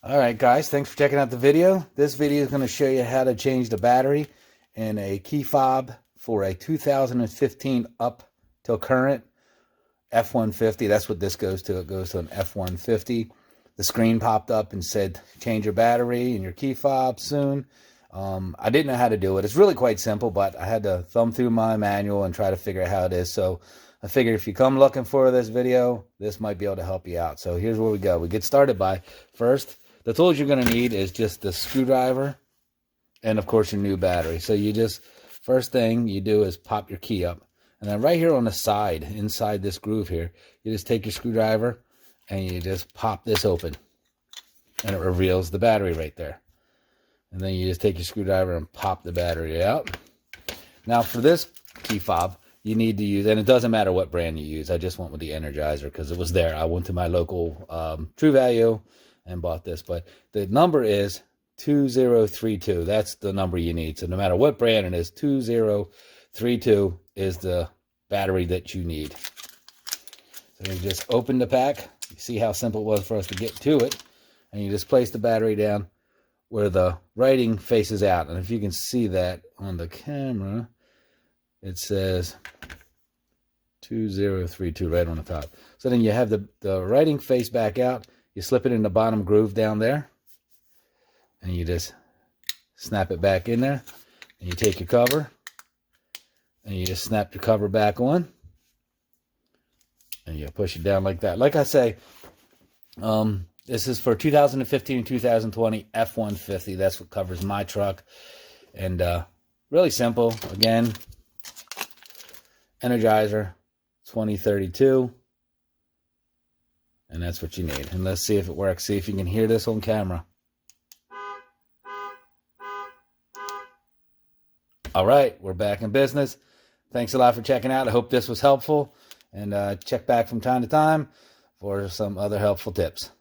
All right, guys, thanks for checking out the video. This video is going to show you how to change the battery in a key fob for a 2015 up till current F150. That's what this goes to. It goes to an F150. The screen popped up and said, change your battery in your key fob soon. I didn't know how to do it. It's really quite simple, but I had to thumb through my manual and try to figure out how it is. So I figured if you come looking for this video, this might be able to help you out. So here's where we go. We get started by first, the tools you're going to need is just the screwdriver and, of course, your new battery. So you just, first thing you do is pop your key up. And then right here on the side, inside this groove here, you just take your screwdriver and you just pop this open. And it reveals the battery right there. And then you just take your screwdriver and pop the battery out. Now for this key fob, you need to use, and it doesn't matter what brand you use. I just went with the Energizer because it was there. I went to my local True Value and bought this, but the number is 2032. That's the number you need. So no matter what brand it is, 2032 is the battery that you need. So you just open the pack. You see how simple it was for us to get to it. And you just place the battery down where the writing faces out. And if you can see that on the camera, it says 2032 right on the top. So then you have the writing face back out. You slip it in the bottom groove down there, and you just snap it back in there. And you take your cover, and you just snap your cover back on, and you push it down like that. Like I say, this is for 2015 and 2020 F150. That's what covers my truck. And really simple. Again, Energizer 2032. And that's what you need. And let's see if it works. See if you can hear this on camera. All right, we're back in business. Thanks a lot for checking out. I hope this was helpful. And check back from time to time for some other helpful tips.